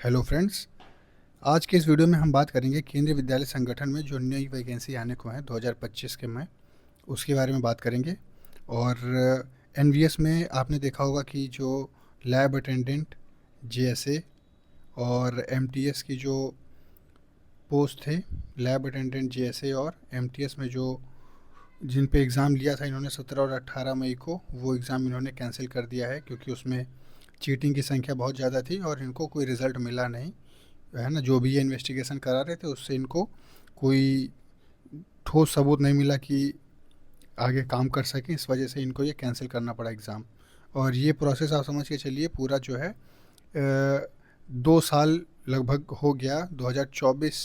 Hello friends. आज के इस वीडियो में हम बात करेंगे केंद्रीय विद्यालय संगठन में जो नई वैकेंसी आने को है 2025 के में उसके बारे में बात करेंगे। और एनवीएस में आपने देखा होगा कि जो लैब अटेंडेंट, जेएसए और एमटीएस की जो पोस्ट थे, लैब अटेंडेंट, जेएसए और एमटीएस में जो जिन पे एग्ज़ाम लिया था इन्होंने 17 और 18 मई को, वो एग्ज़ाम इन्होंने कैंसिल कर दिया है क्योंकि उसमें चीटिंग की संख्या बहुत ज़्यादा थी और इनको कोई रिज़ल्ट मिला नहीं, है ना। जो भी ये इन्वेस्टिगेशन करा रहे थे उससे इनको कोई ठोस सबूत नहीं मिला कि आगे काम कर सकें, इस वजह से इनको ये कैंसिल करना पड़ा एग्ज़ाम। और ये प्रोसेस आप समझ के चलिए पूरा जो है 2 साल लगभग हो गया। 2024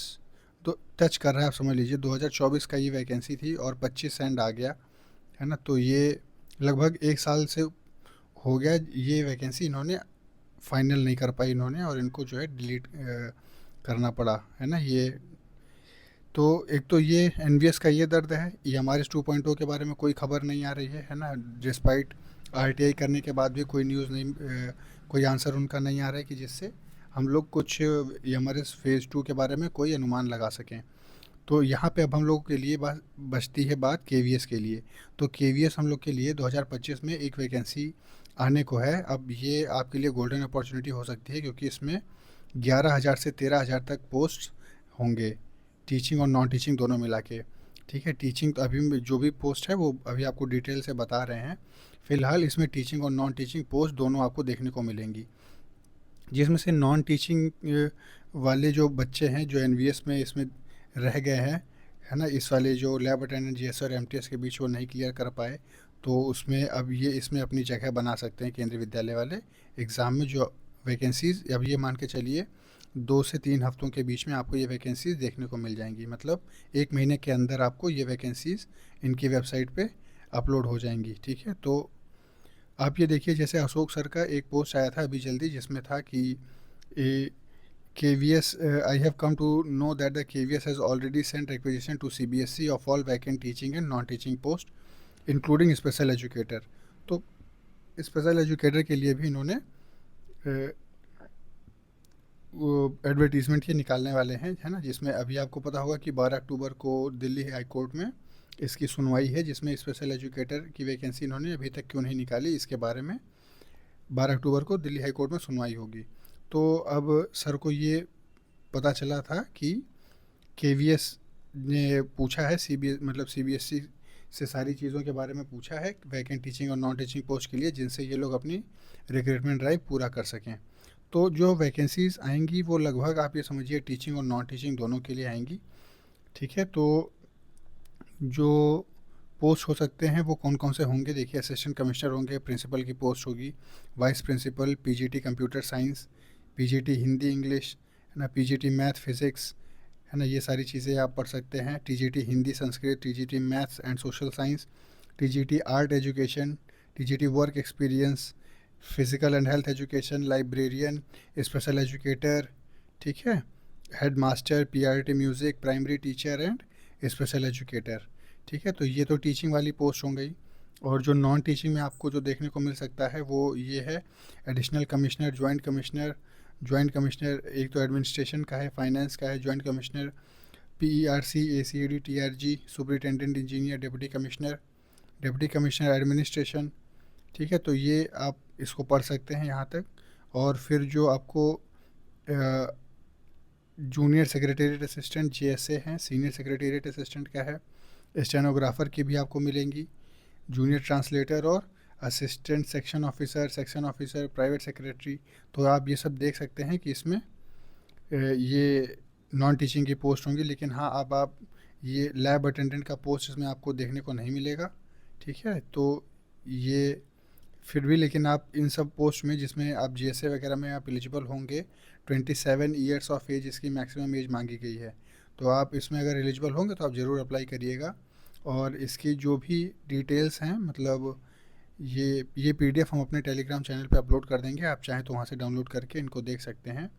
तो टच कर रहा है, आप समझ लीजिए 2024 का ये वैकेंसी थी और 25 एंड आ गया, है ना। तो ये लगभग 1 साल से हो गया, ये वैकेंसी इन्होंने फाइनल नहीं कर पाई इन्होंने, और इनको जो है डिलीट करना पड़ा, है ना। ये तो एक तो ये एनवीएस का ये दर्द है, ईएमआरएस 2.0 के बारे में कोई खबर नहीं आ रही है ना। डिस्पाइट आरटीआई करने के बाद भी कोई न्यूज़ नहीं, कोई आंसर उनका नहीं आ रहा है कि जिससे हम लोग कुछ ईएमआरएस फेज़ 2 के बारे में कोई अनुमान लगा सकें। तो यहाँ पे अब हम लोगों के लिए बात बचती है, बात केवीएस के लिए। तो केवीएस हम लोग के लिए 2025 में एक वैकेंसी आने को है। अब ये आपके लिए गोल्डन अपॉर्चुनिटी हो सकती है क्योंकि इसमें 11,000 से 13,000 तक पोस्ट होंगे, टीचिंग और नॉन टीचिंग दोनों मिला के। ठीक है, टीचिंग तो अभी जो भी पोस्ट है वो अभी आपको डिटेल से बता रहे हैं। फ़िलहाल इसमें टीचिंग और नॉन टीचिंग पोस्ट दोनों आपको देखने को मिलेंगी, जिसमें से नॉन टीचिंग वाले जो बच्चे हैं जो एनवीएस में इसमें रह गए हैं, है ना, इस वाले जो लैब अटेंडेंट, जीएस और एमटीएस के बीच वो नहीं क्लियर कर पाए, तो उसमें अब ये इसमें अपनी जगह बना सकते हैं केंद्रीय विद्यालय वाले एग्ज़ाम में। जो वैकेंसीज़ अब ये मान के चलिए 2 से 3 हफ्तों के बीच में आपको ये वैकेंसीज़ देखने को मिल जाएंगी, मतलब 1 महीने के अंदर आपको ये वैकेंसीज़ इनकी वेबसाइट पे अपलोड हो जाएंगी। ठीक है, तो आप ये देखिए जैसे अशोक सर का एक पोस्ट आया था अभी जल्दी, जिसमें था कि KVS, I have come to know that the KVS has already sent requisition to CBSE of all vacant teaching and non-teaching post, including special educator। तो स्पेशल एजुकेटर के लिए भी इन्होंने वो एडवर्टीज़मेंट ये निकालने वाले हैं, है ना। जिसमें अभी आपको पता होगा कि 12 अक्टूबर को दिल्ली हाई कोर्ट में इसकी सुनवाई है, जिसमें स्पेशल एजुकेटर की वैकेंसी इन्होंने अभी तक क्यों नहीं निकाली, इसके बारे में 12 अक्टूबर को दिल्ली हाई कोर्ट में सुनवाई होगी। तो अब सर को ये पता चला था कि केवीएस ने पूछा है, मतलब सीबीएसई से सारी चीज़ों के बारे में पूछा है वैकेंट टीचिंग और नॉन टीचिंग पोस्ट के लिए, जिनसे ये लोग अपनी रिक्रूटमेंट ड्राइव पूरा कर सकें। तो जो वैकेंसीज़ आएंगी वो लगभग आप ये समझिए टीचिंग और नॉन टीचिंग दोनों के लिए आएंगी। ठीक है, तो जो पोस्ट हो सकते हैं वो कौन कौन से होंगे, देखिए असिस्टेंट कमिश्नर होंगे, प्रिंसिपल की पोस्ट होगी, vice principal, PGT computer science, PGT Hindi English, है ना, पीजीटी मैथ फिज़िक्स, है ना, ये सारी चीज़ें आप पढ़ सकते हैं। TGT Hindi Sanskrit, TGT maths and social science, TGT art education, TGT work experience, physical and health education, librarian, special educator, ठीक है, head master, PRT music, primary teacher and special educator. ठीक है, तो ये तो टीचिंग वाली पोस्ट हो गई। और जो नॉन टीचिंग में आपको जो देखने को मिल सकता है वो ये है additional commissioner, joint commissioner. Joint commissioner एक तो एडमिनिस्ट्रेशन का है, फाइनेंस का है, joint commissioner PERC, ACED, TRG, superintendent engineer, deputy commissioner, deputy commissioner administration. ठीक है, तो ये आप इसको पढ़ सकते हैं यहाँ तक। और फिर जो आपको जूनियर सेक्रेटेरिएट असिस्टेंट जेएसए हैं, सीनियर सेक्रेटेरिएट असिस्टेंट का है, स्टेनोग्राफर की भी आपको मिलेंगी, जूनियर ट्रांसलेटर और assistant section officer, private secretary. तो आप ये सब देख सकते हैं कि इसमें ये नॉन टीचिंग की पोस्ट होंगी। लेकिन हाँ, अब आप ये लैब अटेंडेंट का पोस्ट इसमें आपको देखने को नहीं मिलेगा। ठीक है, तो ये फिर भी, लेकिन आप इन सब पोस्ट में जिसमें आप जीएसए वगैरह में आप एलिजिबल होंगे, 27 ईयर्स ऑफ एज इसकी मैक्सिमम एज मांगी गई है। तो आप इसमें अगर एलिजिबल होंगे तो आप ज़रूर अप्लाई करिएगा। और इसकी जो भी डिटेल्स हैं, मतलब ये पीडीएफ हम अपने टेलीग्राम चैनल पे अपलोड कर देंगे, आप चाहें तो वहाँ से डाउनलोड करके इनको देख सकते हैं।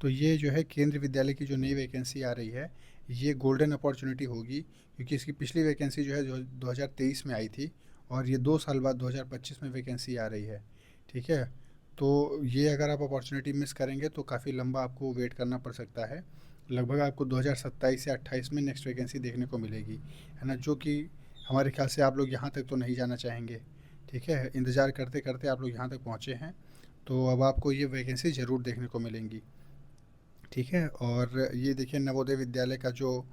तो ये जो है केंद्रीय विद्यालय की जो नई वैकेंसी आ रही है, ये गोल्डन अपॉर्चुनिटी होगी क्योंकि इसकी पिछली वैकेंसी जो है 2023 में आई थी और ये 2 साल बाद 2025 में वैकेंसी आ रही है। ठीक है, तो ये अगर आप अपॉर्चुनिटी मिस करेंगे तो काफ़ी लंबा आपको वेट करना पड़ सकता है। लगभग आपको 2027 या 28 में नेक्स्ट वैकेंसी देखने को मिलेगी, है ना, जो कि हमारे ख्याल से आप लोग यहाँ तक तो नहीं जाना चाहेंगे। ठीक है, इंतज़ार करते करते आप लोग यहाँ तक पहुँचे हैं, तो अब आपको ये वैकेंसी ज़रूर देखने को मिलेंगी। ठीक है, और ये देखिए नवोदय विद्यालय का जो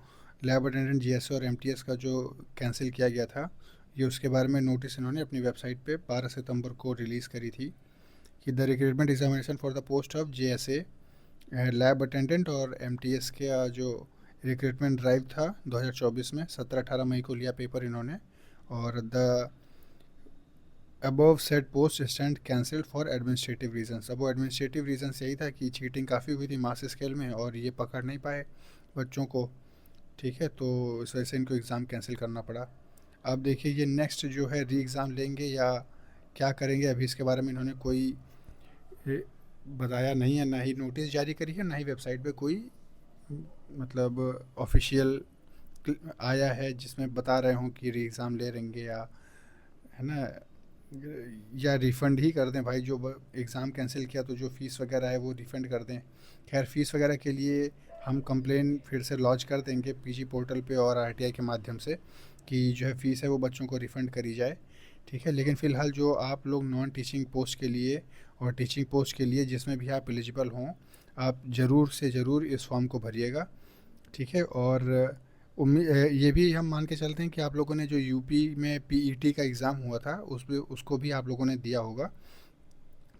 लैब अटेंडेंट जीएसओ और एमटीएस का जो कैंसिल किया गया था, ये उसके बारे में नोटिस इन्होंने अपनी वेबसाइट पे 12 सितंबर को रिलीज़ करी थी कि the recruitment examination for the post of JSA lab attendant और एमटीएस का जो रिक्रूटमेंट ड्राइव था 2024 में 17-18 मई को लिया पेपर इन्होंने, और the above set post stand cancelled for administrative reasons. अब वो एडमिनिस्ट्रेटिव रीजंस यही था कि चीटिंग काफ़ी हुई थी मास स्केल में और ये पकड़ नहीं पाए बच्चों को। ठीक है, तो इस वजह से इनको एग्ज़ाम कैंसिल करना पड़ा। अब देखिए ये नेक्स्ट जो है री एग्ज़ाम लेंगे या क्या करेंगे, अभी इसके बारे में इन्होंने कोई बताया नहीं है, ना ही नोटिस जारी करी है, ना ही वेबसाइट पे कोई मतलब ऑफिशियल आया है जिसमें बता रहे हों कि री एग्ज़ाम ले लेंगे या, है ना, या रिफ़ंड ही कर दें भाई। जो एग्ज़ाम कैंसिल किया तो जो फ़ीस वगैरह है वो रिफ़ंड कर दें। खैर फ़ीस वगैरह के लिए हम कंप्लेन फिर से लॉन्च कर देंगे पीजी पोर्टल पे और आरटीआई के माध्यम से कि जो है फ़ीस है वो बच्चों को रिफ़ंड करी जाए। ठीक है, लेकिन फ़िलहाल जो आप लोग नॉन टीचिंग पोस्ट के लिए और टीचिंग पोस्ट के लिए जिसमें भी आप एलिजिबल हों, आप ज़रूर से ज़रूर इस फॉर्म को भरिएगा। ठीक है, और ये भी हम मान के चलते हैं कि आप लोगों ने जो यूपी में पीईटी का एग्ज़ाम हुआ था उसको भी आप लोगों ने दिया होगा।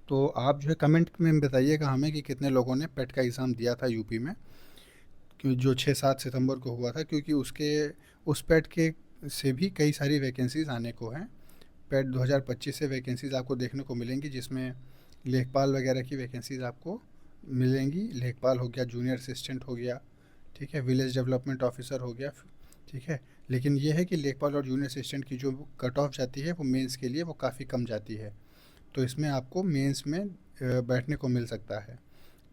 तो आप जो है कमेंट में बताइएगा हमें कि कितने लोगों ने पेट का एग्ज़ाम दिया था यूपी में, क्यों जो 6-7 सितंबर को हुआ था, क्योंकि उसके उस पेट के से भी कई सारी वैकेंसीज़ आने को हैं। पेट 2025 से वैकेंसीज़ आपको देखने को मिलेंगी, जिसमें लेखपाल वगैरह की वैकेंसीज़ आपको मिलेंगी। लेखपाल हो गया, जूनियर असिस्टेंट हो गया, ठीक है, विलेज डेवलपमेंट ऑफिसर हो गया। ठीक है, लेकिन ये है कि लेखपाल और जूनियर असिस्टेंट की जो कट ऑफ जाती है वो मेंस के लिए वो काफ़ी कम जाती है, तो इसमें आपको मेंस में बैठने को मिल सकता है।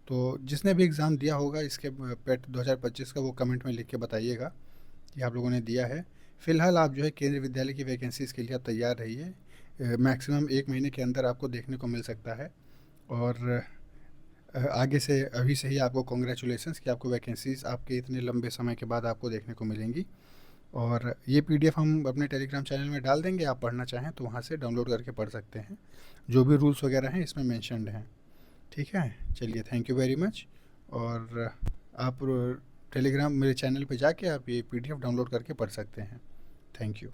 तो जिसने भी एग्ज़ाम दिया होगा इसके पेट 2025 का, वो कमेंट में लिख के बताइएगा कि आप लोगों ने दिया है। फ़िलहाल आप जो है केंद्रीय विद्यालय की वैकेंसीज़ के लिए आप तैयार रहिए। मैक्सिमम 1 महीने के अंदर आपको देखने को मिल सकता है, और आगे से अभी से ही आपको कॉन्ग्रेचुलेसन्स कि आपको वैकेंसीज़ आपके इतने लंबे समय के बाद आपको देखने को मिलेंगी। और ये पीडीएफ हम अपने टेलीग्राम चैनल में डाल देंगे, आप पढ़ना चाहें तो वहाँ से डाउनलोड करके पढ़ सकते हैं। जो भी रूल्स वगैरह हैं इसमें मेंशन्ड हैं। ठीक है, चलिए, थैंक यू वेरी मच। और आप टेलीग्राम मेरे चैनल पे जाके आप ये पीडीएफ डाउनलोड करके पढ़ सकते हैं। Thank you.